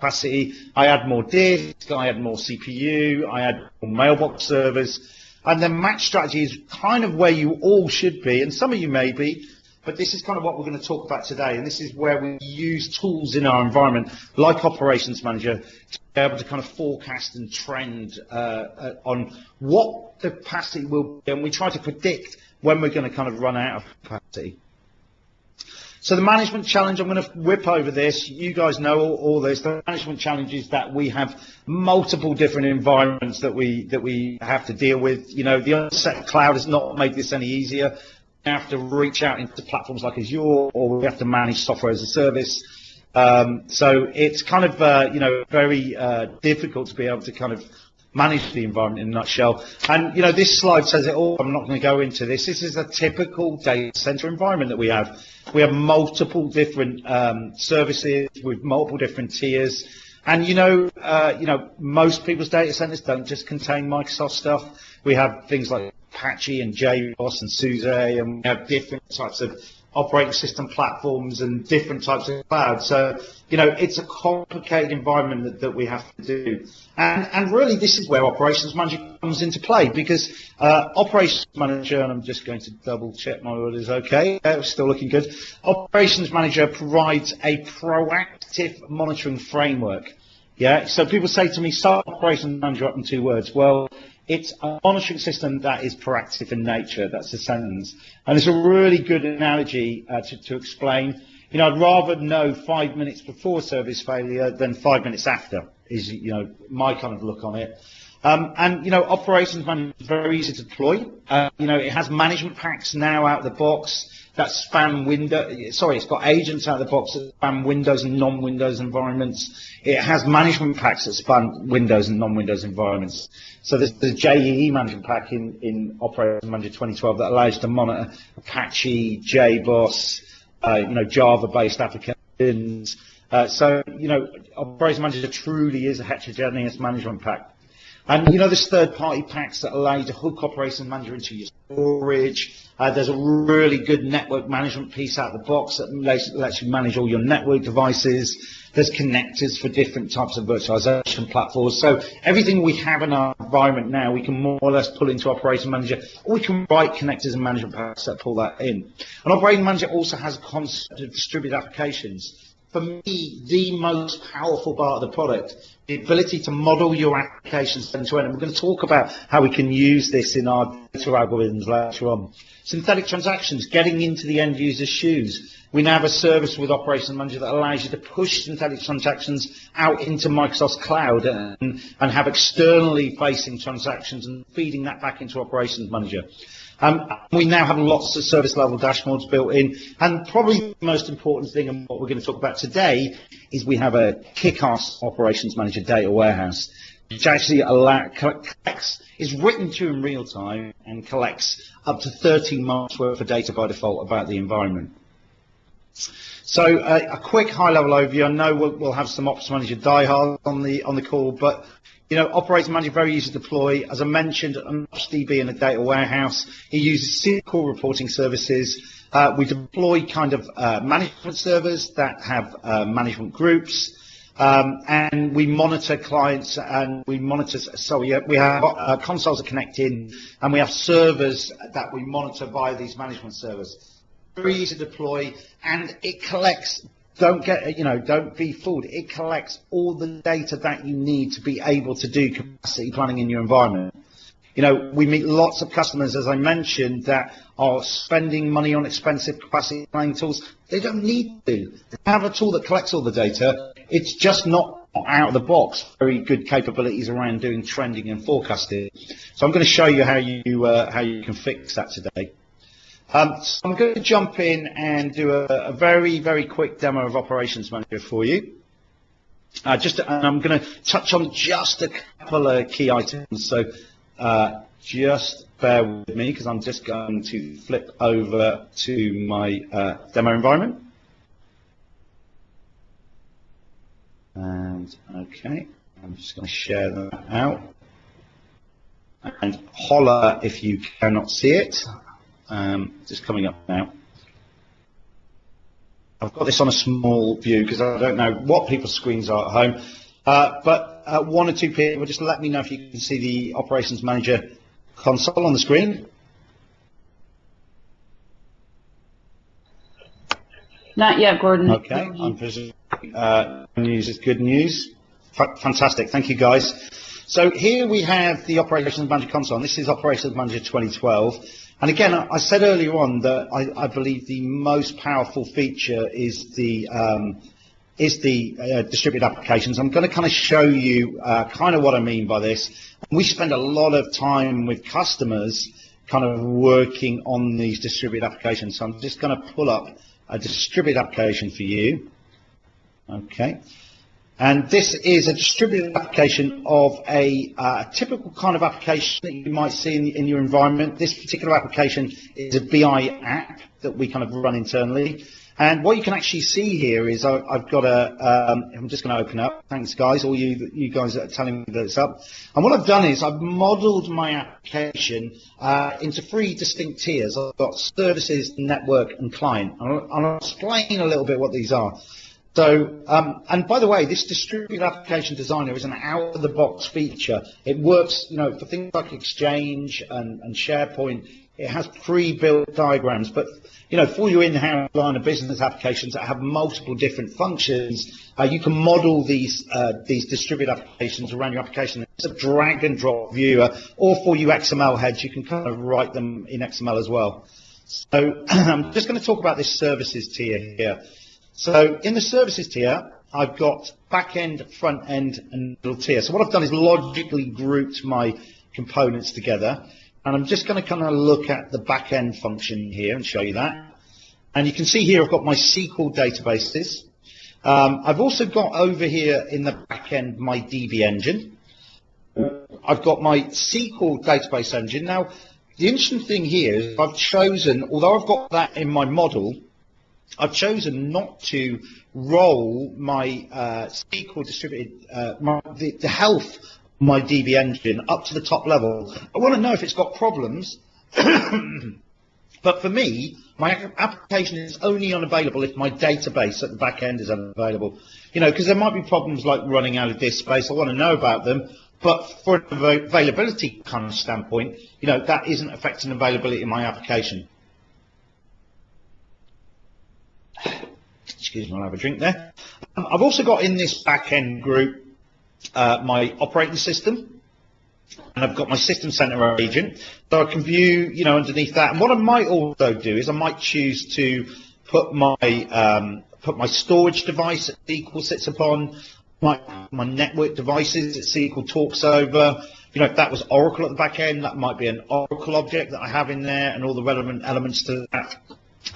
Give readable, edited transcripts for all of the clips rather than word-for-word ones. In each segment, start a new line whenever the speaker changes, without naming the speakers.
capacity, I add more disk, I add more CPU, I add more mailbox servers, and then match strategy is kind of where you all should be, and some of you may be, but this is kind of what we're going to talk about today, and this is where we use tools in our environment, like Operations Manager, to be able to kind of forecast and trend on what the capacity will be, and we try to predict when we're going to kind of run out of capacity. So the management challenge, I'm going to whip over this. You guys know all this. The management challenge is that we have multiple different environments that we have to deal with. You know, the unset cloud has not made this any easier. We have to reach out into platforms like Azure, or we have to manage software as a service. So it's kind of, you know, very difficult to be able to kind of manage the environment in a nutshell. And, you know, this slide says it all. I'm not going to go into this. This is a typical data center environment that we have. We have multiple different services with multiple different tiers. And, you know, most people's data centers don't just contain Microsoft stuff. We have things like Apache and JBoss and SUSE, and we have different types of operating system platforms and different types of cloud. So, you know, it's a complicated environment that we have to do. And really, this is where Operations Manager comes into play, because Operations Manager, and I'm just going to double check my order is okay, it's still looking good. Operations Manager provides a proactive monitoring framework. Yeah, so people say to me, sum Operations Manager up in 2 words. Well, it's a monitoring system that is proactive in nature. That's the sentence. And it's a really good analogy to explain. You know, I'd rather know 5 minutes before service failure than 5 minutes after, is, you know, my kind of look on it. And, you know, Operations Manager is very easy to deploy. You know, it has management packs now out of the box that span it's got agents out of the box that span Windows and non-Windows environments. It has management packs that span Windows and non-Windows environments. So there's the JEE management pack in Operations Manager 2012 that allows you to monitor Apache, JBoss, you know, Java-based applications. So, you know, Operations Manager truly is a heterogeneous management pack. And, you know, there's third-party packs that allow you to hook Operations Manager into your storage. There's a really good network management piece out of the box that lets you manage all your network devices. There's connectors for different types of virtualization platforms. So everything we have in our environment now, we can more or less pull into Operations Manager, or we can write connectors and management packs that pull that in. And Operations Manager also has a concept of distributed applications. For me, the most powerful part of the product, the ability to model your applications end-to-end. And we're going to talk about how we can use this in our data algorithms later on. Synthetic transactions, getting into the end user's shoes. We now have a service with Operations Manager that allows you to push synthetic transactions out into Microsoft's cloud and have externally facing transactions and feeding that back into Operations Manager. We now have lots of service level dashboards built in, and probably the most important thing and what we're going to talk about today is we have a kick-ass Operations Manager data warehouse, which actually is written to in real time and collects up to 13 months worth of data by default about the environment. So a quick high-level overview. I know we'll have some Ops Manager diehards on the call, but you know, Operations Manager very easy to deploy. As I mentioned, an OpsDB in a data warehouse. It uses SQL reporting services. We deploy kind of management servers that have management groups, and we monitor clients, and we monitor. So we have consoles that connect in, and we have servers that we monitor via these management servers. Very easy to deploy, and it collects. Don't be fooled. It collects all the data that you need to be able to do capacity planning in your environment. You know, we meet lots of customers, as I mentioned, that are spending money on expensive capacity planning tools. They don't need to. They have a tool that collects all the data. It's just not out of the box. Very good capabilities around doing trending and forecasting. So I'm going to show you how you can fix that today. So I'm going to jump in and do a very, very quick demo of Operations Manager for you. And I'm going to touch on just a couple of key items. So just bear with me, because I'm just going to flip over to my demo environment. And okay, I'm just going to share that out. And holler if you cannot see it. Just coming up now. I've got this on a small view because I don't know what people's screens are at home, but one or two people, just let me know if you can see the Operations Manager console on the screen.
Not yet, Gordon.
Okay, I'm presuming news is good news. Fantastic, thank you guys. So here we have the Operations Manager console, and this is Operations Manager 2012. And again, I said earlier on that I believe the most powerful feature is the distributed applications. I'm going to kind of show you kind of what I mean by this. We spend a lot of time with customers kind of working on these distributed applications. So I'm just going to pull up a distributed application for you. Okay. And this is a distributed application of a typical kind of application that you might see in your environment. This particular application is a BI app that we kind of run internally. And what you can actually see here is I've got I'm just going to open up. Thanks, guys, all you guys that are telling me that it's up. And what I've done is I've modeled my application into 3 distinct tiers. I've got services, network, and client. I'll explain a little bit what these are. So, and by the way, this distributed application designer is an out-of-the-box feature. It works, for things like Exchange and SharePoint. It has pre-built diagrams, but for your in-house line of business applications that have multiple different functions, you can model these distributed applications around your application. It's a drag-and-drop viewer, or for you XML heads, you can kind of write them in XML as well. So, I'm just going to talk about this services tier here. So in the services tier, I've got back-end, front-end, and middle tier. So what I've done is logically grouped my components together. And I'm just going to kind of look at the back-end function here and show you that. And you can see here I've got my SQL databases. I've also got over here in the back-end my DB engine. I've got my SQL database engine. Now, the interesting thing here is I've chosen, although I've got that in my model, I've chosen not to roll my SQL distributed, the health of my DB engine up to the top level. I want to know if it's got problems, but for me, my application is only unavailable if my database at the back end is unavailable. Because there might be problems like running out of disk space. I want to know about them, but for an availability kind of standpoint, that isn't affecting availability in my application. Excuse me, I'll have a drink there. I've also got in this back-end group my operating system, and I've got my system center agent, so I can view, underneath that. And what I might also do is I might choose to put my storage device that SQL sits upon, my network devices that SQL talks over. If that was Oracle at the back end, that might be an Oracle object that I have in there, and all the relevant elements to that.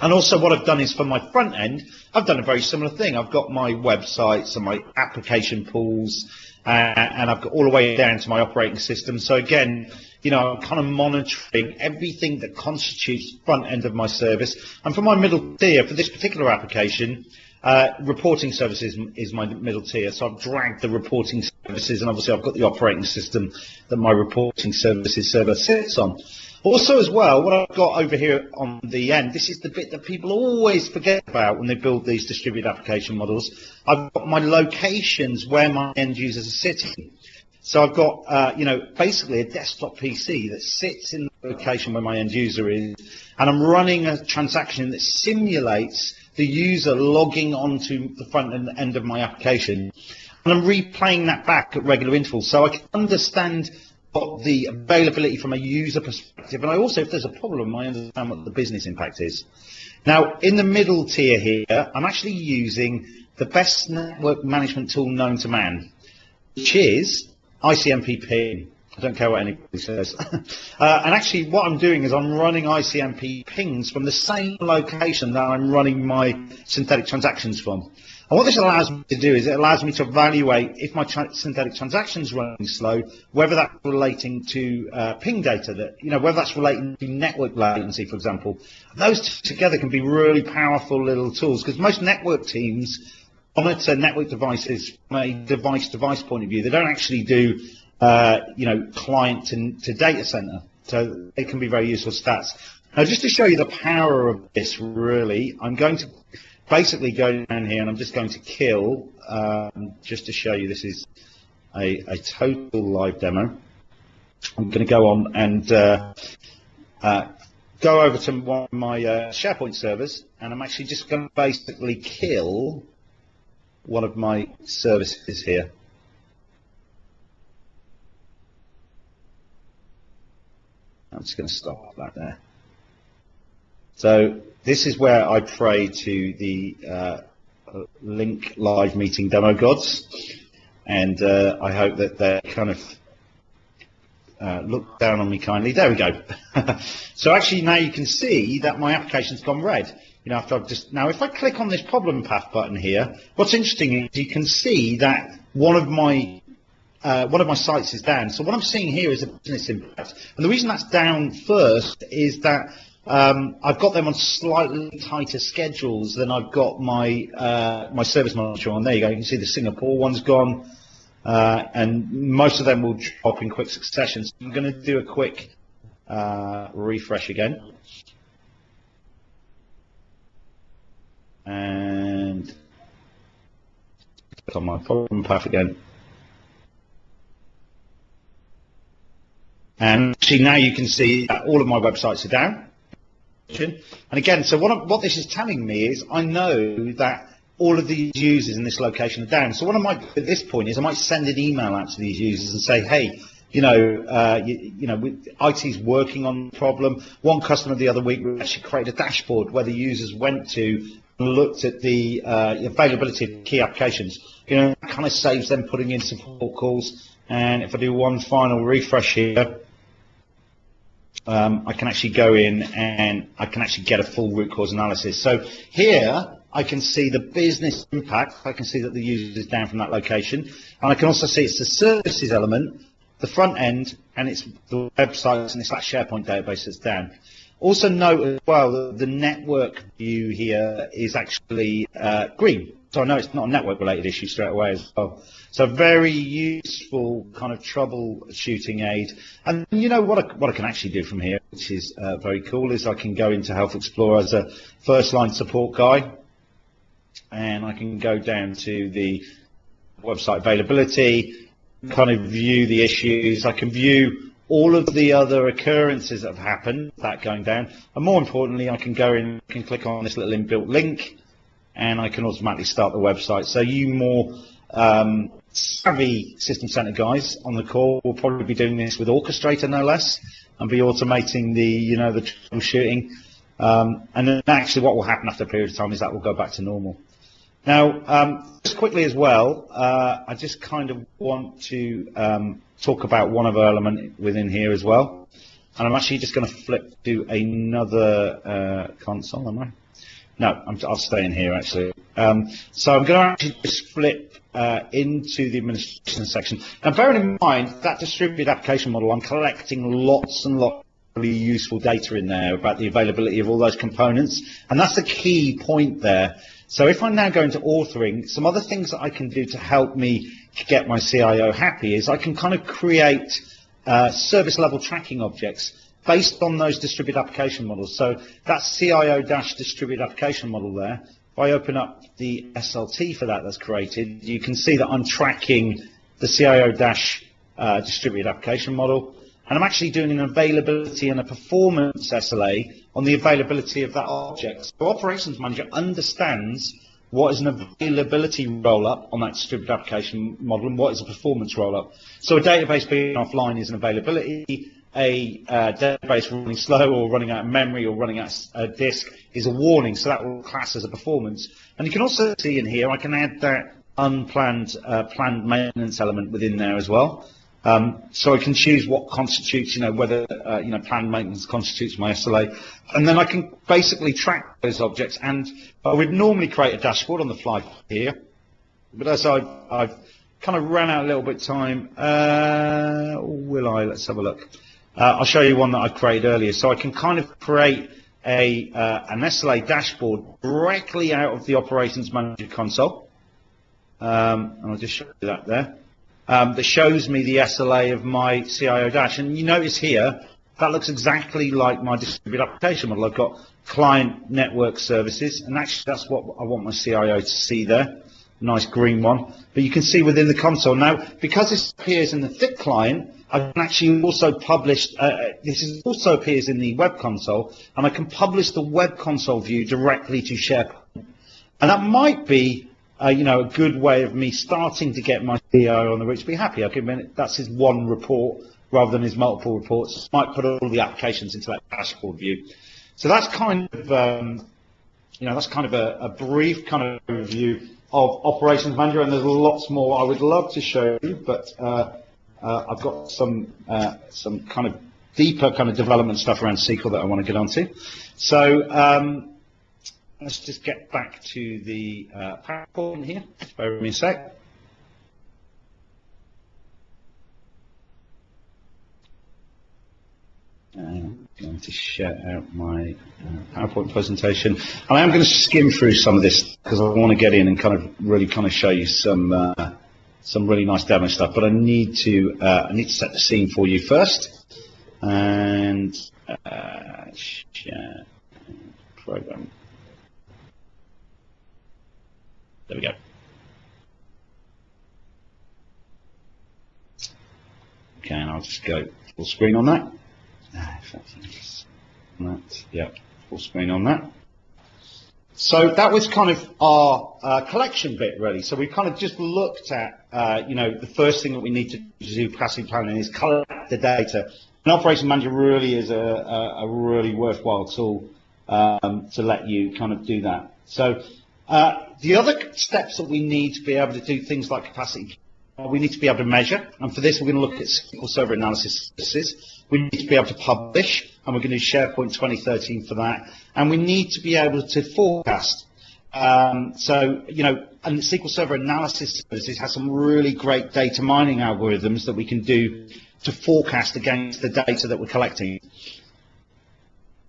And also what I've done is for my front end, I've done a very similar thing. I've got my websites and my application pools, and I've got all the way down to my operating system. So again, I'm kind of monitoring everything that constitutes the front end of my service. And for my middle tier, for this particular application, reporting services is my middle tier. So I've dragged the reporting services, and obviously I've got the operating system that my reporting services server sits on. Also as well, what I've got over here on the end, this is the bit that people always forget about when they build these distributed application models. I've got my locations where my end users are sitting. So I've got, basically a desktop PC that sits in the location where my end user is, and I'm running a transaction that simulates the user logging onto the front end of my application. And I'm replaying that back at regular intervals so I can understand the availability from a user perspective, and I also, if there's a problem, I understand what the business impact is. Now, in the middle tier here, I'm actually using the best network management tool known to man, which is ICMP ping. I don't care what anybody says. And actually, what I'm doing is I'm running ICMP pings from the same location that I'm running my synthetic transactions from. And what this allows me to do is it allows me to evaluate if my synthetic transactions running slow, whether that's relating to ping data, that whether that's relating to network latency, for example. Those together can be really powerful little tools, because most network teams monitor network devices from a device-to-device point of view. They don't actually do client to data center, so they can be very useful stats. Now, just to show you the power of this, really, I'm going to basically go down here, and I'm just going to kill, just to show you this is a total live demo. I'm going to go on and go over to one of my SharePoint servers, and I'm actually just going to basically kill one of my services here. I'm just going to stop that there. So this is where I pray to the link live meeting demo gods, and I hope that they kind of look down on me kindly. There we go. So actually now you can see that my application's gone red. You know, after I've just now, if I click on this problem path button here, what's interesting is you can see that one of my sites is down. So what I'm seeing here is a business impact, and the reason that's down first is that I've got them on slightly tighter schedules than I've got my my service manager on. There you go. You can see the Singapore one's gone, and most of them will drop in quick succession. So I'm going to do a quick refresh again, and click on my problem path again. And actually now you can see that all of my websites are down. And again, so what this is telling me is I know that all of these users in this location are down. So what I might do at this point is I might send an email out to these users and say, hey, IT's working on the problem. One customer the other week we actually created a dashboard where the users went to and looked at the availability of key applications. You know, that kind of saves them putting in support calls. And if I do one final refresh here, I can actually go in and I can actually get a full root cause analysis. So here I can see the business impact. I can see that the user is down from that location. And I can also see it's the services element, the front end, and it's the websites, and it's that SharePoint database that's down. Also note as well that the network view here is actually green. So I know it's not a network related issue straight away as well. So very useful kind of troubleshooting aid. And you know what I can actually do from here, which is very cool, is I can go into Health Explorer as a first line support guy, and I can go down to the website availability, kind of view the issues. I can view all of the other occurrences that have happened, that going down. And more importantly, I can go in, I can click on this little inbuilt link, and I can automatically start the website. So you more savvy system center guys on the call will probably be doing this with Orchestrator no less, and be automating the the troubleshooting. And then actually what will happen after a period of time is that will go back to normal. Now, just quickly as well, I just kind of want to talk about one other element within here as well. And I'm actually just going to flip to another console, am I? No, I'll stay in here actually. So I'm going to actually just flip into the administration section. Now, bearing in mind that distributed application model, I'm collecting lots and lots of really useful data in there about the availability of all those components, and that's the key point there. So if I'm now going to authoring, some other things that I can do to help me get my CIO happy is I can kind of create service level tracking objects based on those distributed application models. So that CIO-distributed application model there, if I open up the SLT for that's created, you can see that I'm tracking the CIO-distributed application model, and I'm actually doing an availability and a performance SLA on the availability of that object. So Operations Manager understands what is an availability roll-up on that distributed application model and what is a performance roll-up. So a database being offline is an availability, a database running slow or running out of memory or running out of disk is a warning, so that will class as a performance. And you can also see in here I can add that unplanned planned maintenance element within there as well. So I can choose what constitutes, whether planned maintenance constitutes my SLA, and then I can basically track those objects. And I would normally create a dashboard on the fly here, but as I've kind of ran out a little bit of time, will I? Let's have a look. I'll show you one that I created earlier. So I can kind of create an SLA dashboard directly out of the Operations Manager console, and I'll just show you that there. That shows me the SLA of my CIO dash. And you notice here, that looks exactly like my distributed application model. I've got client network services, and actually that's what I want my CIO to see there. Nice green one. But you can see within the console now, because this appears in the thick client, I can actually also publish, also appears in the web console, and I can publish the web console view directly to SharePoint. And that might be, a good way of me starting to get my CIO on the route to be happy. Okay, that's his one report rather than his multiple reports. I might put all the applications into that dashboard view. So that's kind of, a brief kind of overview of Operations Manager, and there's lots more I would love to show you, but I've got some kind of deeper kind of development stuff around SQL that I want to get onto. So let's just get back to the PowerPoint here. Just bear with me a sec. I'm going to share out my PowerPoint presentation. And I am going to skim through some of this because I want to get in and kind of show you some really nice demo stuff. But I need to set the scene for you first. And share program. There we go. Okay, and I'll just go full screen on that. Yeah, full screen on that. So that was kind of our collection bit, really. So we kind of just looked at, the first thing that we need to do capacity planning is collect the data. An Operations Manager really is a really worthwhile tool to let you kind of do that. So the other steps that we need to be able to do things like capacity, we need to be able to measure, and for this we're going to look at SQL Server analysis services. We need to be able to publish, and we're going to do SharePoint 2013 for that, and we need to be able to forecast. And SQL Server analysis services has some really great data mining algorithms that we can do to forecast against the data that we're collecting.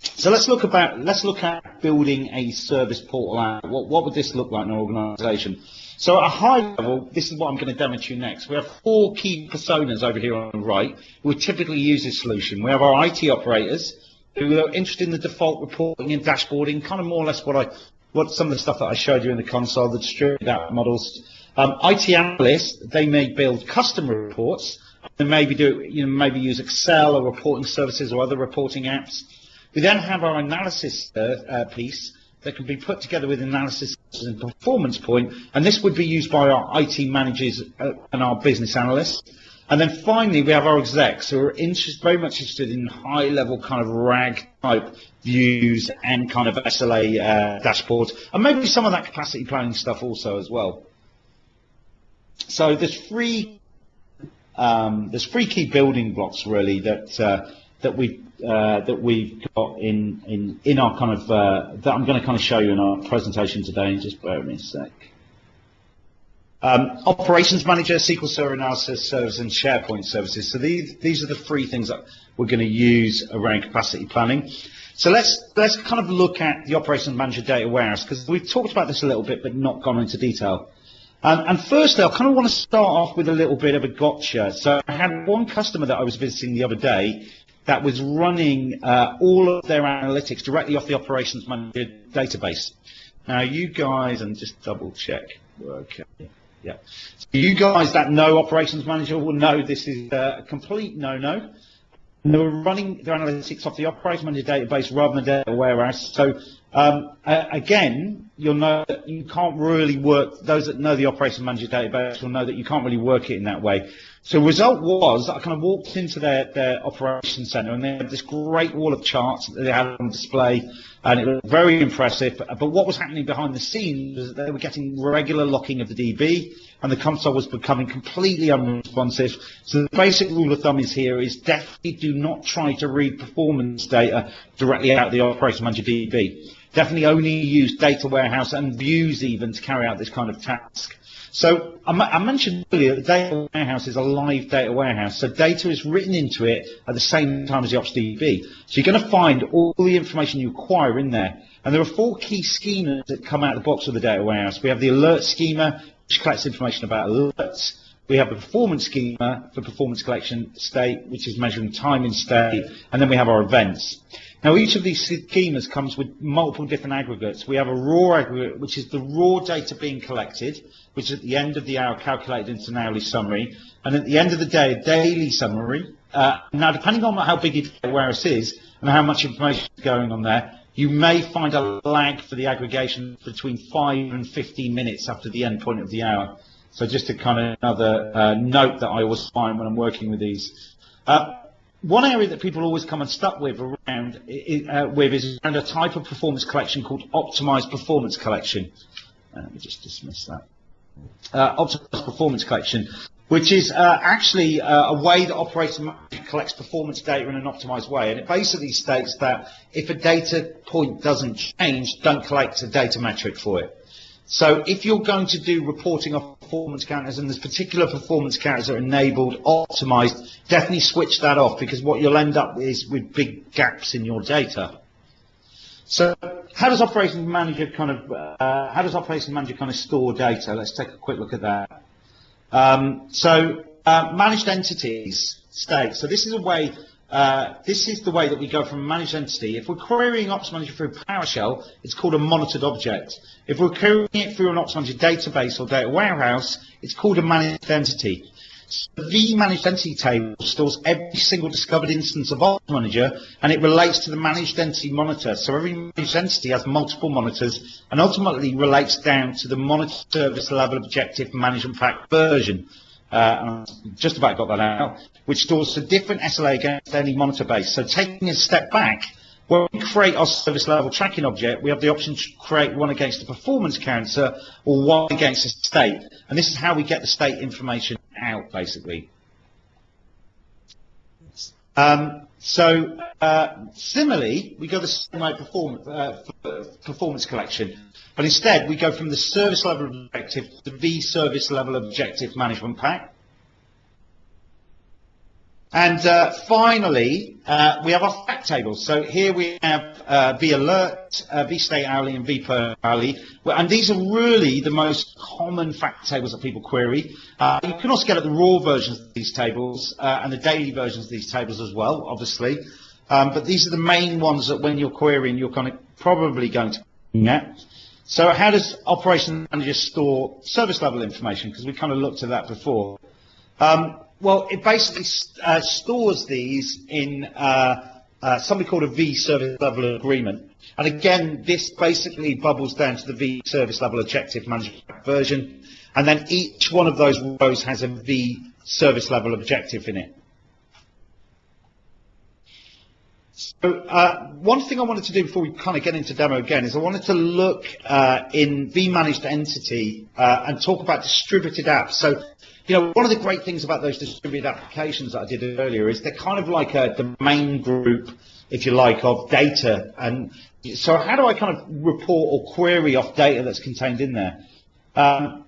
So let's look at building a service portal out. What would this look like in an organization? So at a high level, this is what I'm going to demo to you next. We have 4 key personas over here on the right who would typically use this solution. We have our IT operators who are interested in the default reporting and dashboarding, kind of more or less what some of the stuff that I showed you in the console, the distributed app models. IT analysts, they may build custom reports. They maybe maybe use Excel or reporting services or other reporting apps. We then have our analysis piece that can be put together with analysis and performance point, and this would be used by our IT managers and our business analysts. And then finally, we have our execs who are very much interested in high-level kind of RAG type views and kind of SLA dashboards, and maybe some of that capacity planning stuff also as well. So there's three key building blocks really that we've got in our kind of that I'm going to kind of show you in our presentation today. Just bear with me a sec. Operations Manager, SQL Server Analysis Service, and SharePoint Services. So these are the 3 things that we're going to use around capacity planning. So let's kind of look at the Operations Manager data warehouse, because we've talked about this a little bit but not gone into detail. And firstly, I kind of want to start off with a little bit of a gotcha. So I had one customer that I was visiting the other day that was running all of their analytics directly off the Operations Manager database. Now you guys, and just double check, okay, yeah. So you guys that know Operations Manager will know this is a complete no-no. They were running their analytics off the Operations Manager database rather than the data warehouse. So again, you'll know that you can't really work, those that know the Operations Manager database will know that you can't really work it in that way. So the result was I kind of walked into their operations center, and they had this great wall of charts that they had on display, and it was very impressive. But what was happening behind the scenes was that they were getting regular locking of the DB, and the console was becoming completely unresponsive. So the basic rule of thumb is definitely do not try to read performance data directly out of the Operations Manager DB. Definitely only use data warehouse and views even to carry out this kind of task. So I mentioned earlier that the data warehouse is a live data warehouse, so data is written into it at the same time as the Ops DB. So you're going to find all the information you acquire in there. And there are 4 key schemas that come out of the box of the data warehouse. We have the alert schema, which collects information about alerts. we have the performance schema for performance collection state, which is measuring time in state, and then we have our events. Now, each of these schemas comes with multiple different aggregates. We have a raw aggregate, which is the raw data being collected, which is at the end of the hour calculated into an hourly summary, and at the end of the day, a daily summary. Now, depending on how big your warehouse is and how much information is going on there, you may find a lag for the aggregation between 5 and 15 minutes after the end point of the hour. So just a kind of another note that I always find when I'm working with these. One area that people always come unstuck with is around a type of performance collection called optimized performance collection. Let me just dismiss that. Optimized performance collection, which is actually a way that Operations Manager collects performance data in an optimized way. And it basically states that if a data point doesn't change, don't collect a data metric for it. So if you're going to do reporting of performance counters and there's particular performance counters that are enabled, optimized, definitely switch that off, because what you'll end up is with big gaps in your data. So how does Operations Manager kind of store data? Let's take a quick look at that. Managed entities state. So this is a way. This is the way that we go from a managed entity. If we're querying Ops Manager through PowerShell, it's called a monitored object. If we're querying it through an Ops Manager database or data warehouse, it's called a managed entity. So the managed entity table stores every single discovered instance of Ops Manager, and it relates to the managed entity monitor. So every managed entity has multiple monitors and ultimately relates down to the monitor service level objective management pack version. And I just about got that out, which stores a different SLA against any monitor base. So taking a step back, when we create our service level tracking object, we have the option to create one against the performance counter or one against the state. And this is how we get the state information out, basically. Similarly, we go the same way performance collection, but instead we go from the service level objective to the service level objective management pack. And finally, we have our fact tables. So here we have V alert, V state hourly, and V per hourly. And these are really the most common fact tables that people query. You can also get at the raw versions of these tables and the daily versions of these tables as well, obviously. But these are the main ones that when you're querying, you're kind of probably going to get. So how does Operations Manager store service level information? Because we kind of looked at that before. Well, it basically stores these in something called a V service level agreement. And again, this basically bubbles down to the V service level objective management version. And then each one of those rows has a V service level objective in it. So one thing I wanted to do before we kind of get into demo again is I wanted to look in V managed entity and talk about distributed apps. So, you know, one of the great things about those distributed applications that I did earlier is they're kind of like a domain group, if you like, of data. And so how do I kind of report or query off data that's contained in there? The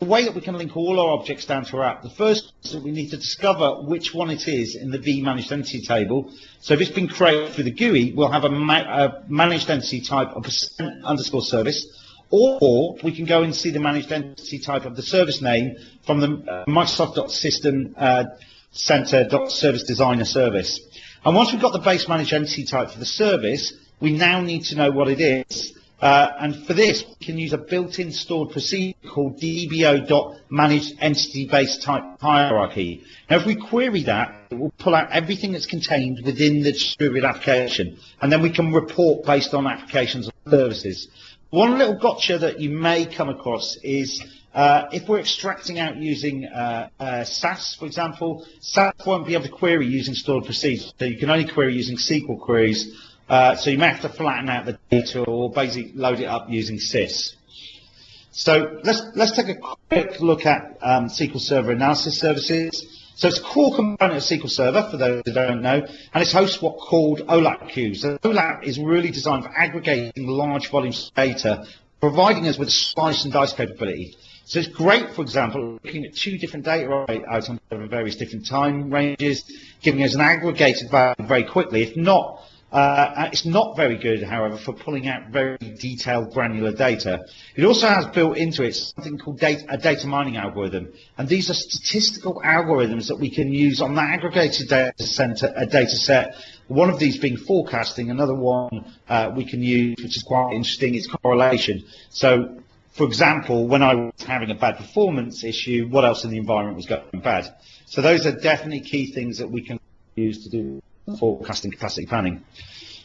way that we can link all our objects down to our app, the first is that we need to discover which one it is in the V managed entity table. So if it's been created through the GUI, we'll have a managed entity type of %_service. Or we can go and see the managed entity type of the service name from the Microsoft.System Center.Service Designer service. And once we've got the base managed entity type for the service, we now need to know what it is. And for this, we can use a built-in stored procedure called dbo.managedEntityBaseType hierarchy. Now, if we query that, it will pull out everything that's contained within the distributed application, and then we can report based on applications and services. One little gotcha that you may come across is if we're extracting out using SAS, for example, SAS won't be able to query using stored procedures. So you can only query using SQL queries. So you may have to flatten out the data or basically load it up using sys. So let's take a quick look at SQL Server analysis services. So it's a core component of SQL Server, for those who don't know, and it hosts what's called OLAP queues. So OLAP is really designed for aggregating large volumes of data, providing us with slice and dice capability. So it's great, for example, looking at 2 different data items over various different time ranges, giving us an aggregated value very quickly. If not, It's not very good, however, for pulling out very detailed granular data. It also has built into it something called a data mining algorithm. And these are statistical algorithms that we can use on that aggregated data set. One of these being forecasting, another one we can use, which is quite interesting, is correlation. So, for example, when I was having a bad performance issue, what else in the environment was going bad? So those are definitely key things that we can use to do forecasting capacity planning.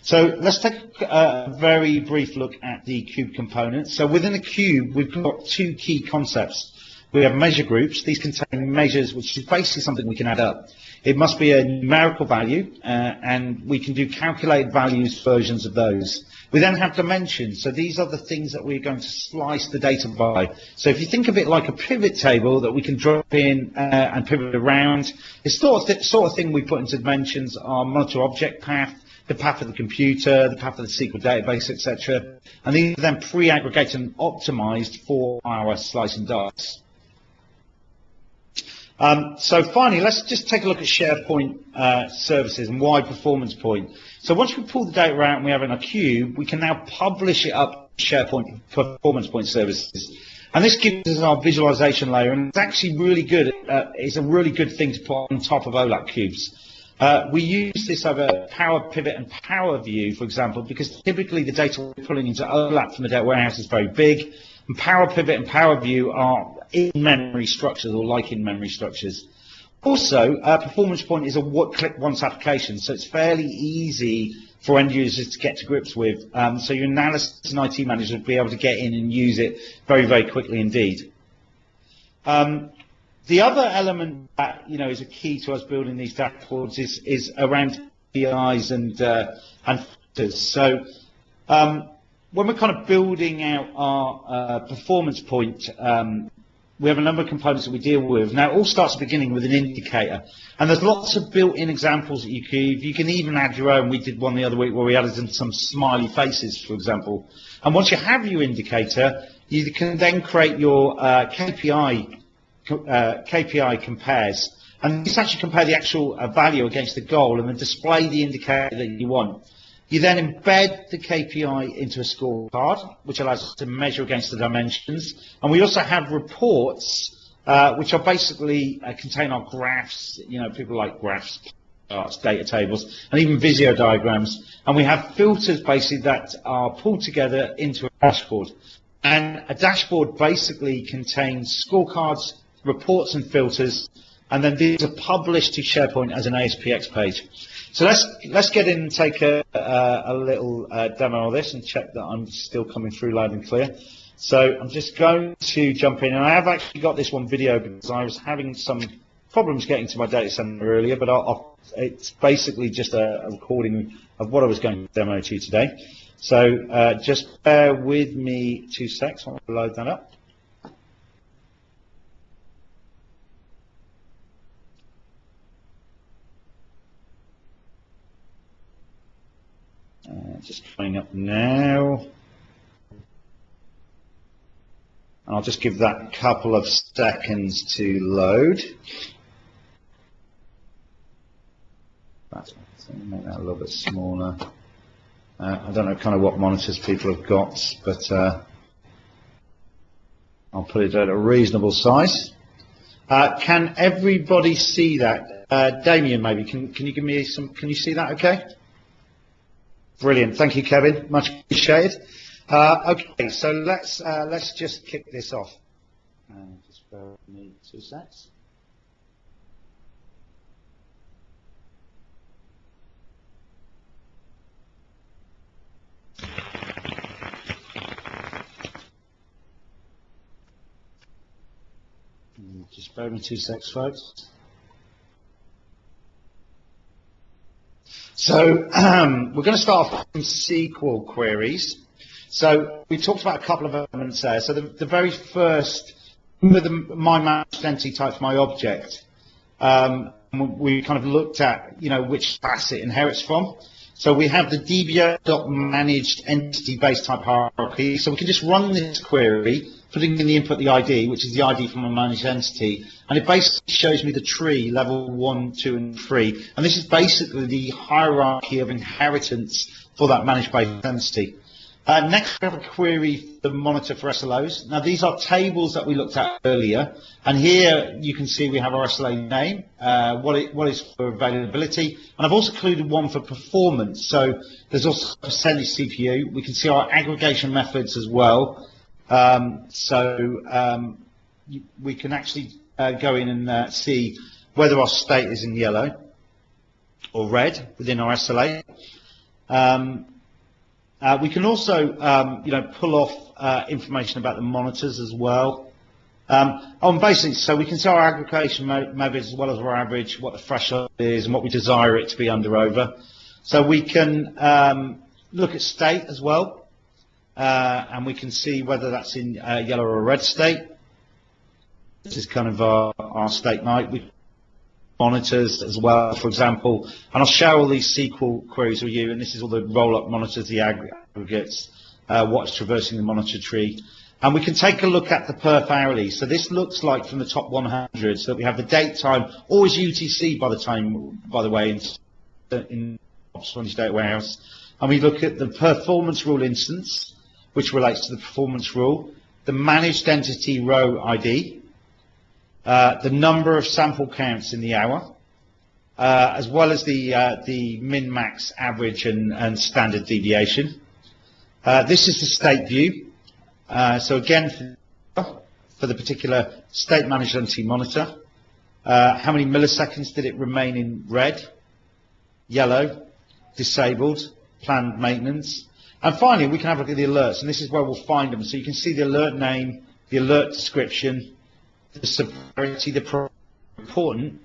So let's take a very brief look at the cube components. So within the cube, we've got two key concepts. We have measure groups. These contain measures, which is basically something we can add up. It must be a numerical value, and we can do calculated values versions of those. We then have dimensions. So these are the things that we're going to slice the data by. So if you think of it like a pivot table that we can drop in and pivot around, the sort of thing we put into dimensions are monitor object path, the path of the computer, the path of the SQL database, etc. And these are then pre-aggregated and optimized for our slice and dice. So finally, let's just take a look at SharePoint services and why Performance Point. So once we pull the data out and we have it in a cube, we can now publish it up to SharePoint Performance Point services. And this gives us our visualization layer, and it's actually really good. It's a really good thing to put on top of OLAP cubes. We use this over Power Pivot and Power View, for example, because typically the data we're pulling into OLAP from the data warehouse is very big, and Power Pivot and Power View are in-memory structures or like in-memory structures. Also, Performance Point is a click-once application, so it's fairly easy for end users to get to grips with. So your analysis and IT managers will be able to get in and use it very, very quickly indeed. The other element that is a key to us building these dashboards is around APIs and filters. So when we're kind of building out our Performance Point, we have a number of components that we deal with. Now, it all starts at the beginning with an indicator. And there's lots of built-in examples that you can even add your own. We did one the other week where we added in some smiley faces, for example. And once you have your indicator, you can then create your KPI compares. And this actually compare the actual value against the goal and then display the indicator that you want. You then embed the KPI into a scorecard, which allows us to measure against the dimensions. And we also have reports, which are basically contain our graphs. People like graphs, charts, data tables, and even Visio diagrams. And we have filters basically that are pulled together into a dashboard. And a dashboard basically contains scorecards, reports, and filters. And then these are published to SharePoint as an ASPX page. So let's get in and take a little demo of this and check that I'm still coming through loud and clear. So I'm just going to jump in, and I have actually got this one video because I was having some problems getting to my data center earlier, but it's basically just a recording of what I was going to demo to you today. So just bear with me 2 secs while I load that up. Just coming up now. I'll just give that a couple of seconds to load. That's make that a little bit smaller. I don't know kind of what monitors people have got, but I'll put it at a reasonable size. Can everybody see that? Damien, maybe can you give me some? Can you see that? Okay. Brilliant. Thank you, Kevin. Much appreciated. Okay, so let's just kick this off. Just bear with me 2 seconds. Just bear with me 2 seconds, folks. So we're going to start off with some SQL queries. So we talked about a couple of elements there. So the very first, with my managed entity type, my object, we kind of looked at, which class it inherits from. So we have the DBA.managed entity base type hierarchy. So we can just run this query putting in the input the ID, which is the ID from a managed entity, and it basically shows me the tree, level 1, 2, and 3. And this is basically the hierarchy of inheritance for that managed base entity. Next, we have a query for the monitor for SLOs. Now, these are tables that we looked at earlier, and here you can see we have our SLA name, what is for availability, and I've also included one for performance. So there's also percentage CPU. We can see our aggregation methods as well. We can actually go in and see whether our state is in yellow or red within our SLA. We can also, pull off information about the monitors as well. Basically, so we can see our aggregation methods as well as our average, what the threshold is, and what we desire it to be under over. So we can look at state as well, and we can see whether that's in yellow or red state. This is kind of our state night. We monitors as well, for example, and I'll share all these SQL queries with you, and this is all the roll-up monitors, the aggregates, what's traversing the monitor tree. And we can take a look at the perf hourly. So this looks like from the top 100, so that we have the date time, always UTC by the way, in Sponge Data Warehouse. And we look at the performance rule instance, which relates to the performance rule, the managed entity row ID, the number of sample counts in the hour, as well as the min-max average and standard deviation. This is the state view. So again, for the particular state managed entity monitor, how many milliseconds did it remain in red, yellow, disabled, planned maintenance? And finally, we can have a look at the alerts, and this is where we'll find them. So you can see the alert name, the alert description, the severity, the important,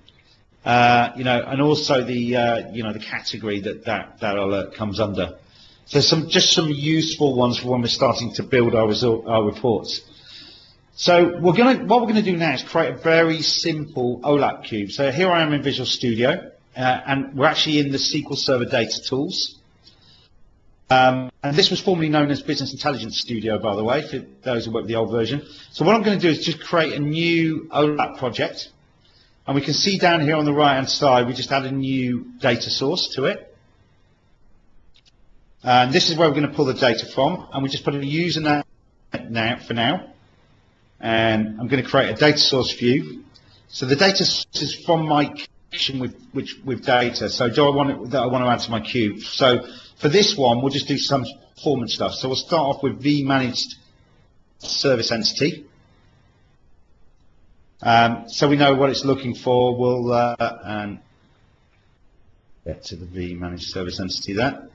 and also the the category that alert comes under. So just some useful ones for when we're starting to build our reports. So what we're going to do now is create a very simple OLAP cube. So here I am in Visual Studio, and we're actually in the SQL Server Data Tools. And this was formerly known as Business Intelligence Studio, by the way, for those who work with the old version. So what I'm going to do is just create a new OLAP project. And we can see down here on the right-hand side, we just add a new data source to it. And this is where we're going to pull the data from. And we just put a username for now. And I'm going to create a data source view. So the data source is from my connection with data. So do I want it that I want to add to my cube? So for this one, we'll just do some performance stuff. So we'll start off with vManaged Service Entity. So we know what it's looking for. We'll and get to the vManaged Service Entity there.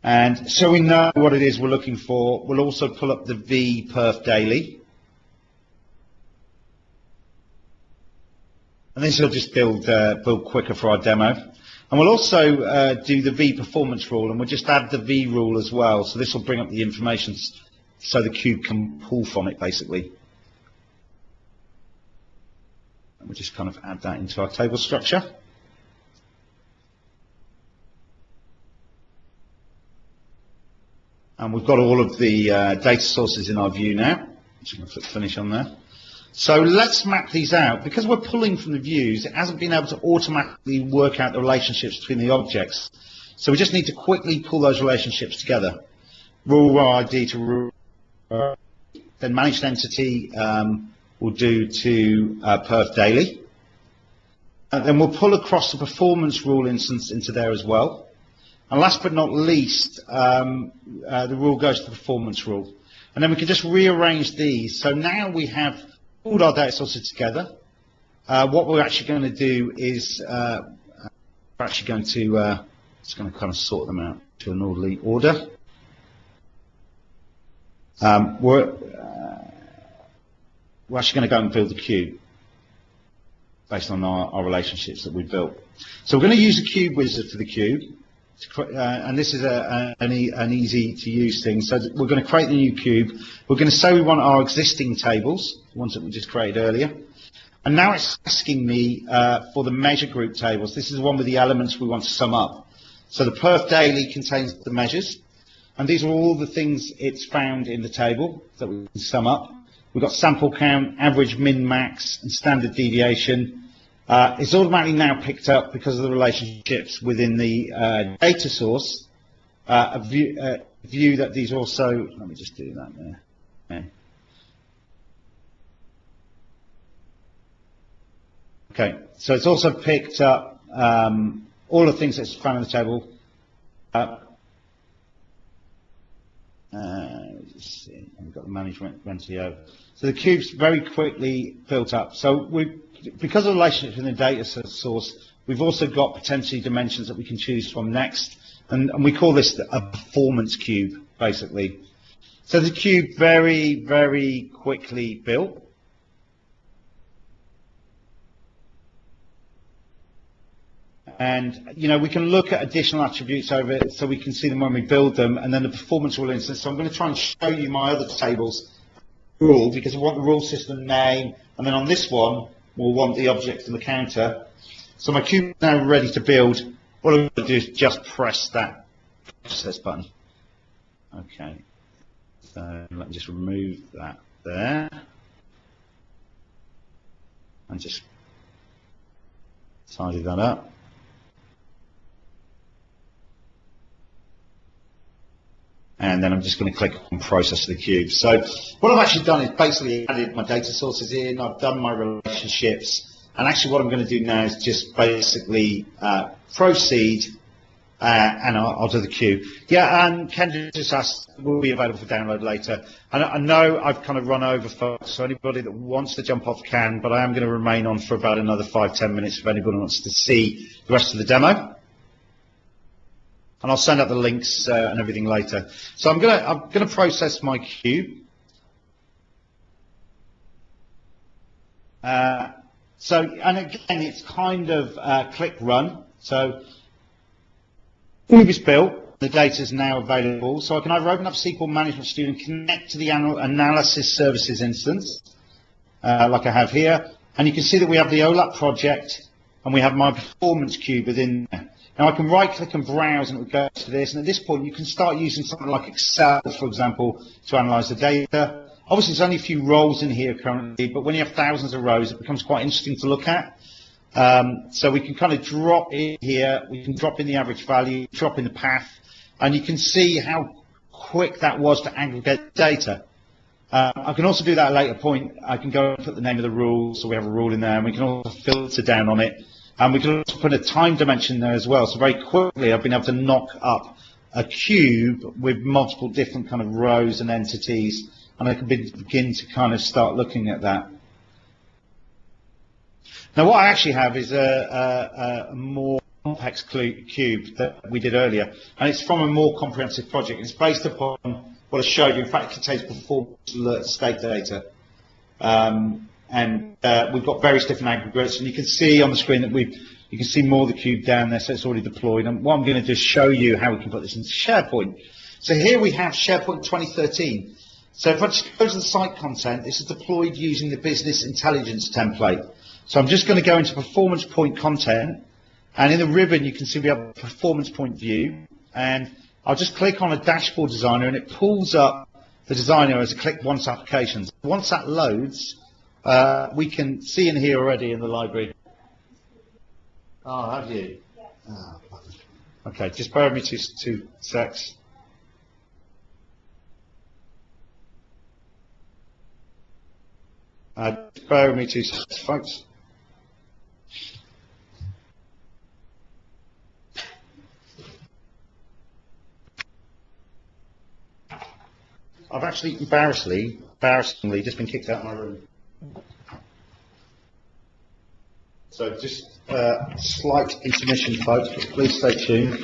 And so we know what it is we're looking for. We'll also pull up the vPerf daily. And this will just build quicker for our demo. And we'll also do the V performance rule, and we'll just add the V rule as well. So this will bring up the information so the cube can pull from it, basically. And we'll just kind of add that into our table structure. And we've got all of the data sources in our view now. Just going to click finish on there. So let's map these out. Because we're pulling from the views, it hasn't been able to automatically work out the relationships between the objects. So we just need to quickly pull those relationships together. Rule ID to rule, then managed entity we'll do to perf daily. And then we'll pull across the performance rule instance into there as well. And last but not least, the rule goes to the performance rule. And then we can just rearrange these. So now we have pulled our data sources together. What we're actually going to do is we're actually going to just going to kind of sort them out to an orderly order. We're actually going to go and build the cube based on our relationships that we've built. So we're going to use the cube wizard for the cube. And this is an easy to use thing. So we're going to create the new cube. We're going to say we want our existing tables, the ones that we just created earlier. And now it's asking me for the measure group tables. This is the one with the elements we want to sum up. So the perf daily contains the measures, and these are all the things it's found in the table that we can sum up. We've got sample count, average, min, max, and standard deviation. It's automatically now picked up because of the relationships within the data source. A view that these also, let me just do that there. Okay, so it's also picked up all the things that's found in the table. Let's see, we've got the management NTO. So the cube's very quickly built up. So because of the relationship in the data source, we've also got potentially dimensions that we can choose from next. And we call this a performance cube, basically. So the cube very, very quickly built. And, you know, we can look at additional attributes over it so we can see them when we build them, and then the performance rule instance. So I'm going to try and show you my other tables rule, because I want the rule system name, and then on this one, we'll want the object and the counter. So my cube is now ready to build. What I'm going to do is just press that process button. Okay. So let me just remove that there. And just tidy that up. And then I'm just going to click on process the cube. So what I've actually done is basically added my data sources in, I've done my relationships, and actually what I'm going to do now is just basically proceed, and I'll do the cube. Yeah, and Kendra just asked, will be available for download later. And I know I've kind of run over, folks, so anybody that wants to jump off can, but I am going to remain on for about another 5-10 minutes if anybody wants to see the rest of the demo. And I'll send out the links and everything later. So I'm gonna process my cube. And again, it's kind of click run. So cube is built. The data is now available. So I can either open up SQL Management Studio and connect to the analysis services instance, like I have here. And you can see that we have the OLAP project, and we have my performance cube within there. Now I can right click and browse and it will go to this, and at this point you can start using something like Excel, for example, to analyze the data. Obviously there's only a few rows in here currently, but when you have thousands of rows it becomes quite interesting to look at. So we can kind of drop in here, we can drop in the average value, drop in the path, and you can see how quick that was to aggregate data. I can also do that at a later point. I can go and put the name of the rule, so we have a rule in there, and we can also filter down on it. And we can also put a time dimension there as well. So very quickly, I've been able to knock up a cube with multiple different kind of rows and entities, and I can begin to kind of start looking at that. Now, what I actually have is a more complex cube that we did earlier, and it's from a more comprehensive project. It's based upon what I showed you. In fact, it contains performance alert state data. And we've got various different aggregates, and you can see on the screen that you can see more of the cube down there, so it's already deployed. And what I'm going to do is show you how we can put this into SharePoint. So here we have SharePoint 2013. So if I just go to the site content, this is deployed using the business intelligence template. So I'm just going to go into performance point content, and in the ribbon you can see we have a performance point view, and I'll just click on a dashboard designer and it pulls up the designer as a click once applications. Once that loads, we can see in here already in the library. Oh, have you? Oh, okay, just bear with me two secs. Just bear with me 2 seconds, folks. I've actually embarrassingly just been kicked out of my room. So just slight intermission, folks, but please stay tuned.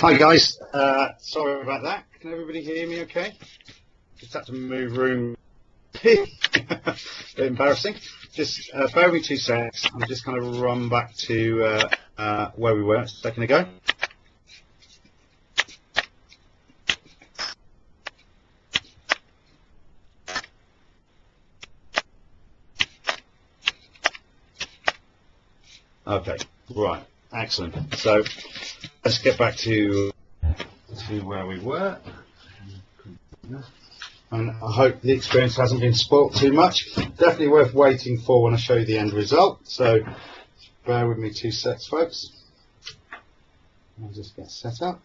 Hi guys, sorry about that. Can everybody hear me okay? Just had to move room. Bit embarrassing. Just bear with me 2 seconds. I'm just going to run back to where we were a second ago. Okay, right, excellent. So let's get back to where we were. And I hope the experience hasn't been spoilt too much. Definitely worth waiting for when I show you the end result. So bear with me 2 seconds, folks. I'll just get set up.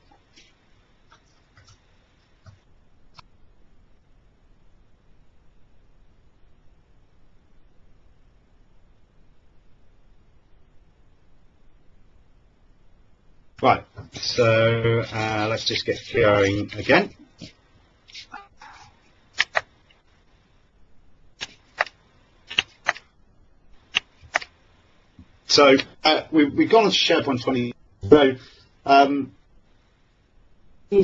Right, so let's just get going again. So we've gone on to SharePoint 20. So looking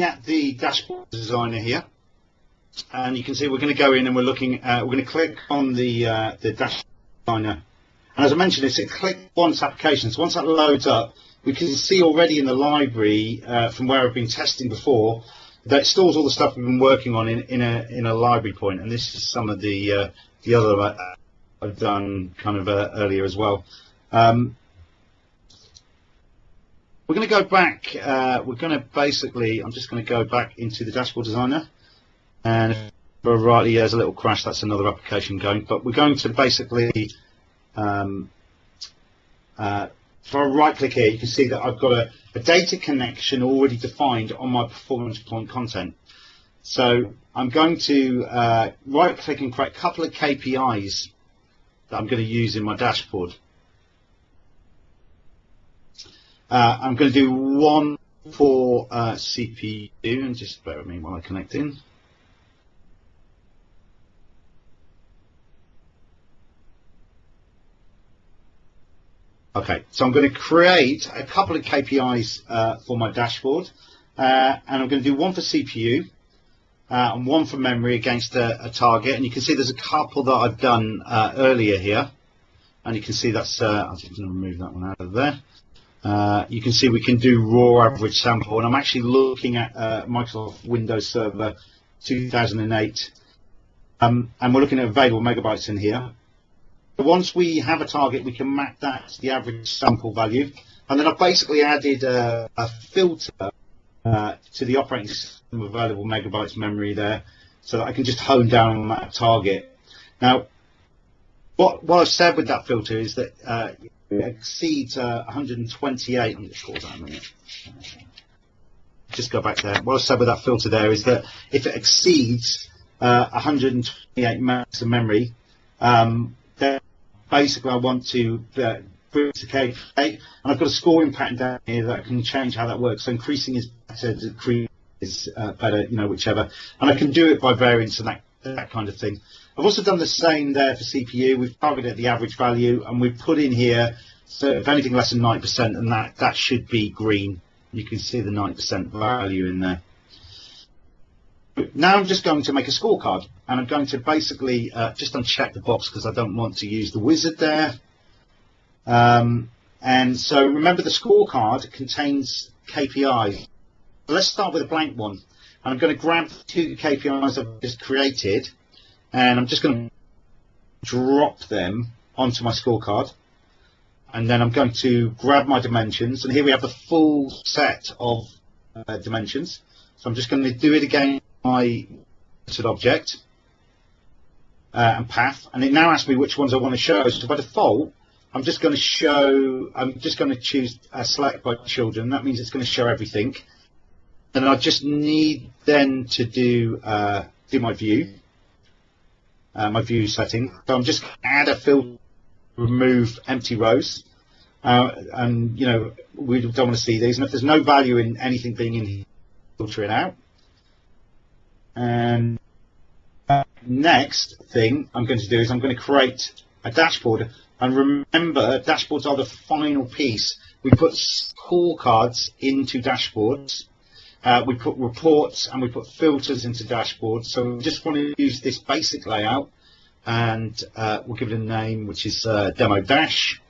at the dashboard designer here, and you can see we're going to go in and we're looking at, we're going to click on the dashboard designer. And as I mentioned, it's a click once application. So once that loads up, we can see already in the library from where I've been testing before that it stores all the stuff we've been working on in a library point. And this is some of the other I've done kind of earlier as well. We're going to go back. We're going to basically, I'm just going to go back into the dashboard designer, and if rightly there's a little crash. That's another application going. But we're going to basically, if I right click here, you can see that I've got a data connection already defined on my performance point content. So I'm going to right click and create a couple of KPIs that I'm going to use in my dashboard. I'm going to do one for CPU, and just bear with me while I connect in. Okay, so I'm going to create a couple of KPIs for my dashboard, and I'm going to do one for CPU and one for memory against a target. And you can see there's a couple that I've done earlier here, and you can see that's, I'm just going to remove that one out of there. You can see we can do raw average sample, and I'm actually looking at Microsoft Windows Server 2008, and we're looking at available megabytes in here. Once we have a target, we can map that to the average sample value, and then I've basically added a filter to the operating system available megabytes memory there, so that I can just hone down on that target. Now, what I've said with that filter is that it exceeds 128. I'm just pause that a minute. Just go back there. What I've said with that filter there is that if it exceeds 128 megabytes of memory, then basically I want to bring it to KPI, and I've got a scoring pattern down here that I can change how that works. So increasing is better, decreasing is better, you know, whichever. And I can do it by variance and that kind of thing. I've also done the same there for CPU. We've targeted the average value, and we've put in here, so if anything less than 90%, and that should be green. You can see the 90% value in there. Now I'm just going to make a scorecard, and I'm going to basically just uncheck the box because I don't want to use the wizard there. And so remember, the scorecard contains KPIs. So let's start with a blank one. And I'm going to grab the 2 KPIs I've just created, and I'm just going to drop them onto my scorecard. And then I'm going to grab my dimensions, and here we have the full set of dimensions. So I'm just going to do it again. My object and path, and it now asks me which ones I want to show. So by default, I'm just going to choose select by children. That means it's going to show everything, and I just need then to do my view setting. So I'm just going to add a filter, remove empty rows, and you know, we don't want to see these. And if there's no value in anything being in here, filter it out. And next thing I'm going to do is I'm going to create a dashboard. And remember, dashboards are the final piece. We put scorecards into dashboards, We put reports and we put filters into dashboards. So we just want to use this basic layout, and we'll give it a name, which is Demo Dash.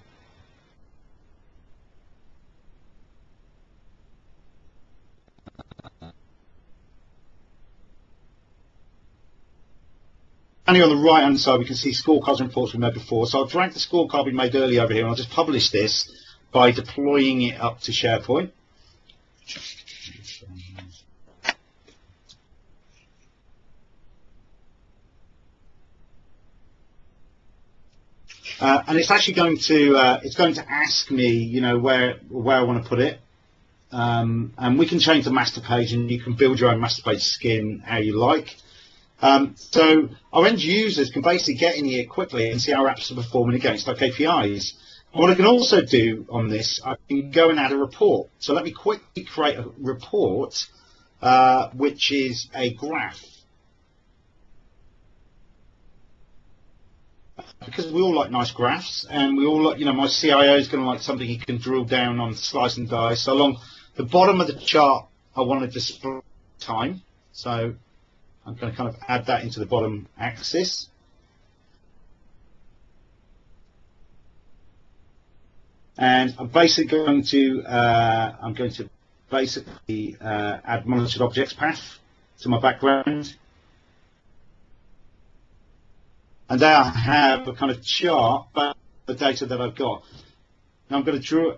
Only on the right hand side we can see scorecards and reports we made before. So I'll drag the scorecard we made earlier over here, and I'll just publish this by deploying it up to SharePoint. And it's actually going to ask me, you know, where I want to put it, and we can change the master page, and you can build your own master page skin how you like. So our end users can basically get in here quickly and see how our apps are performing against our KPIs. And what I can also do on this, I can go and add a report. So let me quickly create a report, which is a graph. Because we all like nice graphs, and we all like, you know, my CIO is going to like something he can drill down on, slice and dice. So along the bottom of the chart, I want to display time. So I'm going to kind of add that into the bottom axis. And I'm basically going to add monitored objects path to my background. And there I have a kind of chart about the data that I've got. Now I'm going to draw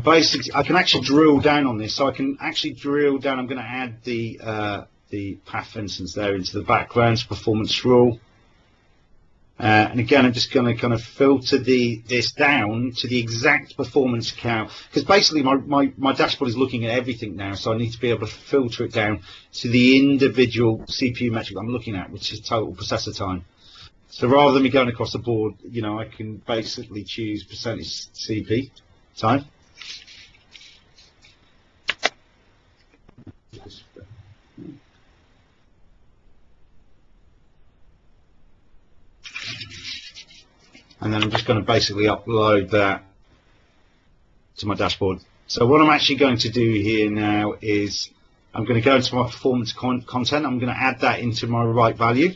basically, I can actually drill down on this. So I can actually drill down. I'm going to add the path, for instance, there into the background performance rule. And again, I'm just going to kind of filter this down to the exact performance count, because basically my dashboard is looking at everything now, so I need to be able to filter it down to the individual CPU metric I'm looking at, which is total processor time. So rather than me going across the board, you know, I can basically choose percentage CP time. And then I'm just going to basically upload that to my dashboard. So what I'm actually going to do here now is I'm going to go into my performance content. I'm going to add that into my right value.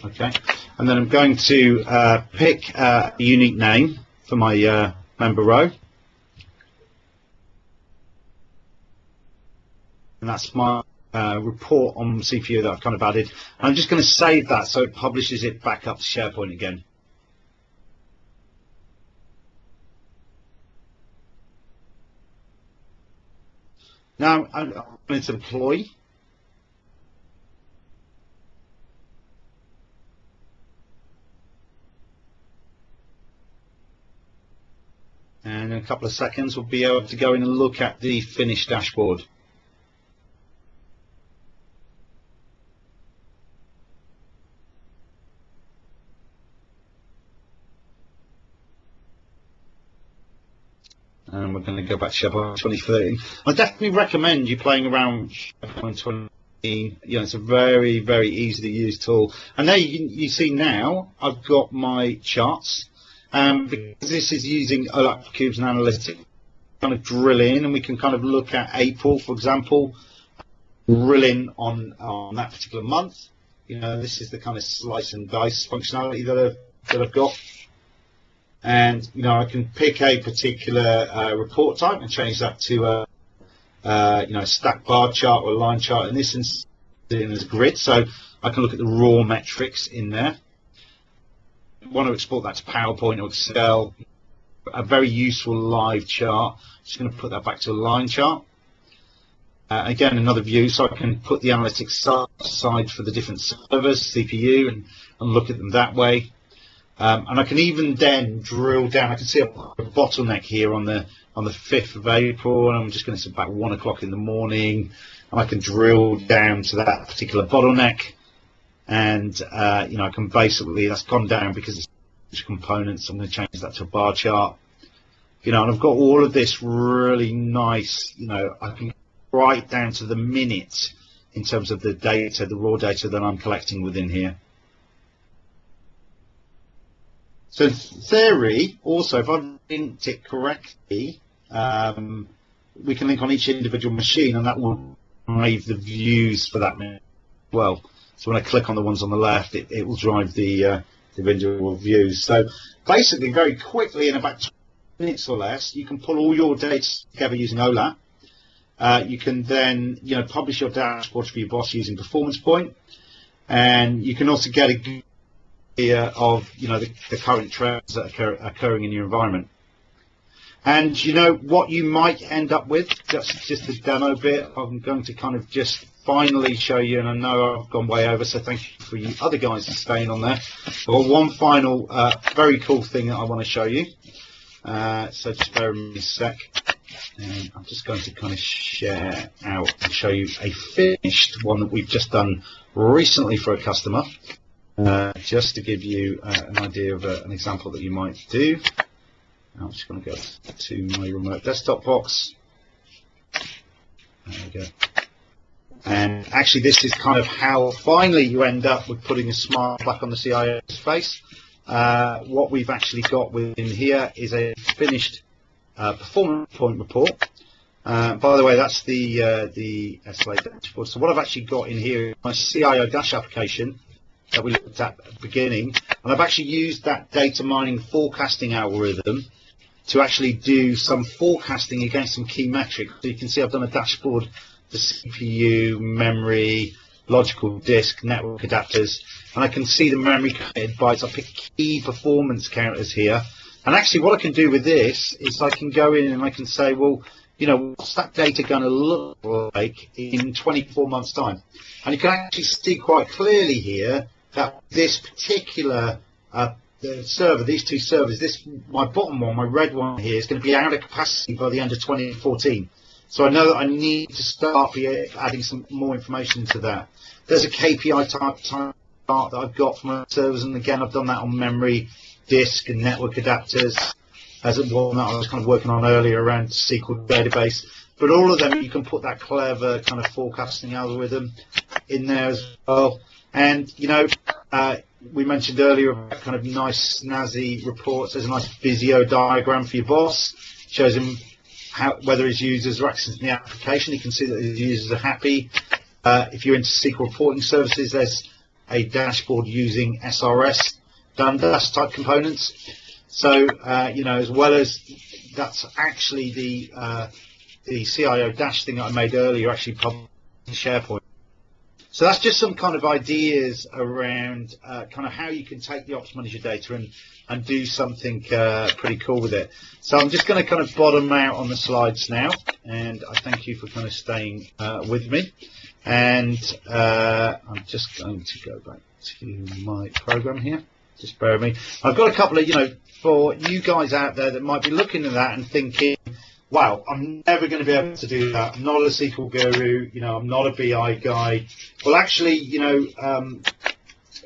Okay, and then I'm going to pick a unique name for my member row, and that's my report on CPU that I've kind of added. And I'm just going to save that so it publishes it back up to SharePoint again. Now I'm going to deploy. And in a couple of seconds, we'll be able to go in and look at the finished dashboard. And we're going to go back to SharePoint 2013. I definitely recommend you playing around SharePoint 2013. You know, it's a very, very easy to use tool. And there you see now, I've got my charts. Because this is using OLAP cubes and analytics, kind of drill in, and we can kind of look at April, for example, drill in on that particular month. You know, this is the kind of slice and dice functionality that I've got. And, you know, I can pick a particular report type and change that to a stack bar chart or a line chart. In this instance, as grid, so I can look at the raw metrics in there. Want to export that to PowerPoint or Excel, a very useful live chart. Just going to put that back to a line chart. Again, another view, so I can put the analytics side for the different servers, CPU, and look at them that way. And I can even then drill down. I can see a bottleneck here on the 5th of April, and I'm just going to say about 1 o'clock in the morning, and I can drill down to that particular bottleneck. And you know, I can basically, that's gone down because it's components. I'm going to change that to a bar chart. you know, and I've got all of this really nice, you know, I can write down to the minute in terms of the data, the raw data that I'm collecting within here. So in theory, also, if I've linked it correctly, we can link on each individual machine, and that will drive the views for that as well. So when I click on the ones on the left, it will drive the individual views. So basically, very quickly, in about 20 minutes or less, you can pull all your data together using OLAP. You can then, you know, publish your dashboard for your boss using Performance Point, and you can also get a good idea of, you know, the current trends that are occurring in your environment. And you know what you might end up with, just the demo bit, I'm going to kind of just finally show you, and I know I've gone way over, so thank you for you other guys for staying on there. I've got one final very cool thing that I want to show you. So just bear with me a sec. And I'm just going to kind of share out and show you a finished one that we've just done recently for a customer, just to give you an idea of an example that you might do. I'm just going to go to my remote desktop box. There we go. And actually, this is kind of how finally you end up with putting a smile back on the CIO's face. What we've actually got within here is a finished Performance Point report. By the way, that's the SLA dashboard. So what I've actually got in here is my CIO Dash application that we looked at the beginning, and I've actually used that data mining forecasting algorithm to actually do some forecasting against some key metrics. So you can see I've done a dashboard for CPU, memory, logical disk, network adapters, and I can see the memory committed bytes. I pick key performance counters here. And actually what I can do with this is I can go in and I can say, well, you know, what's that data going to look like in 24 months' time? And you can actually see quite clearly here that this particular the server, these two servers, my bottom one, my red one here, is going to be out of capacity by the end of 2014. So I know that I need to start adding some more information to that. There's a KPI type chart that I've got from my servers, and again, I've done that on memory, disk, and network adapters, as it one that I was kind of working on earlier around SQL database. But all of them, you can put that clever kind of forecasting algorithm in there as well. And, you know, we mentioned earlier about kind of nice snazzy reports. There's a nice Visio diagram for your boss. Shows him whether his users are accessing the application. You can see that his users are happy. If you're into SQL reporting services, there's a dashboard using SRS Dundas type components. So, you know, as well as that's actually the CIO Dash thing that I made earlier, actually published in SharePoint. So that's just some kind of ideas around kind of how you can take the Ops Manager data and do something pretty cool with it. So I'm just going to kind of bottom out on the slides now, and I thank you for kind of staying with me. And I'm just going to go back to my program here. Just bear with me. I've got a couple of, you know, for you guys out there that might be looking at that and thinking, wow, I'm never going to be able to do that. I'm not a SQL guru, you know, I'm not a BI guy. Well, actually, you know,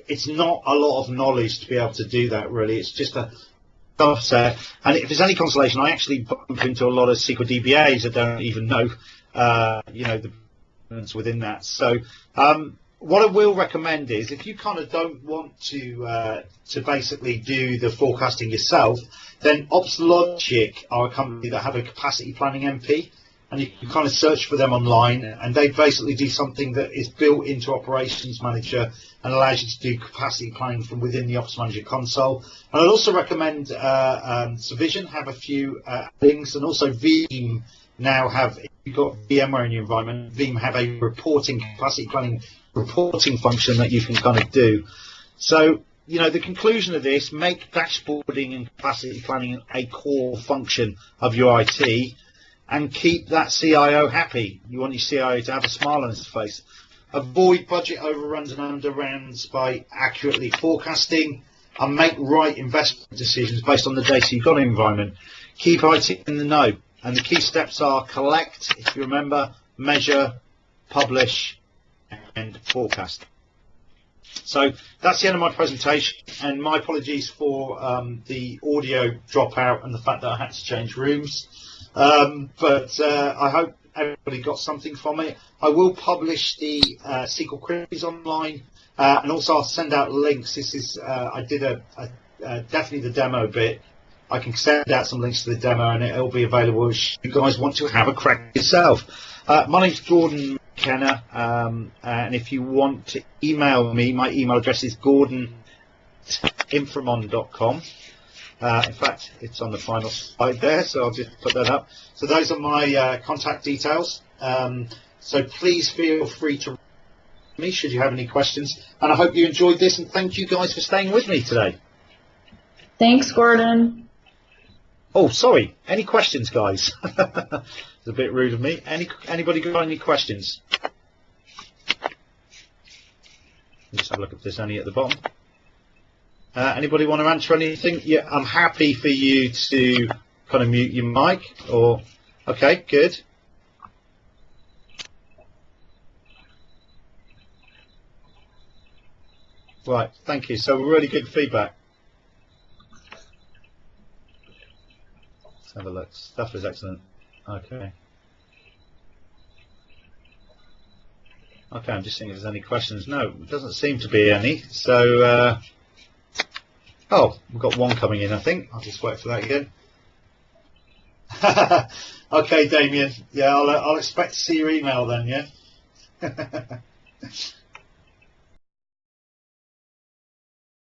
it's not a lot of knowledge to be able to do that, really. It's just a subset. And if there's any consolation, I actually bump into a lot of SQL DBAs that don't even know, you know, the components within that. So what I will recommend is if you kind of don't want to basically do the forecasting yourself, then OpsLogic are a company that have a capacity planning MP, and you can kind of search for them online, and they basically do something that is built into Operations Manager and allows you to do capacity planning from within the Ops Manager console. And I'd also recommend Savision have a few things, and also Veeam now have, if you've got VMware in your environment, Veeam have a reporting, capacity planning reporting function that you can kind of do. So, you know, the conclusion of this, make dashboarding and capacity planning a core function of your IT, and keep that CIO happy. You want your CIO to have a smile on his face. Avoid budget overruns and underruns by accurately forecasting, and make right investment decisions based on the data you've got in the environment. Keep IT in the know. And the key steps are collect, if you remember, measure, publish, and forecast. So that's the end of my presentation, and my apologies for the audio dropout and the fact that I had to change rooms. But I hope everybody got something from it. I will publish the SQL queries online, and also I'll send out links. This is I did definitely the demo bit. I can send out some links to the demo, and it'll be available if you guys want to have a crack yourself. My name's Gordon McKenna, and if you want to email me, my email address is gordon@inframon.com. In fact, it's on the final slide there, so I'll just put that up. So those are my contact details. So please feel free to me should you have any questions. And I hope you enjoyed this, and thank you guys for staying with me today.
Thanks, Gordon.
Oh, sorry. Any questions, guys? It's a bit rude of me. Anybody got any questions? Just have a look if there's any at the bottom. Anybody want to answer anything? Yeah, I'm happy for you to kind of mute your mic. Or okay, good. Right, thank you. So really good feedback. Let's have a look. Stuff is excellent. Okay. Okay, I'm just seeing if there's any questions. No, it doesn't seem to be any. So, oh, we've got one coming in, I think. I'll just wait for that again. Okay, Damien. Yeah, I'll expect to see your email then, yeah?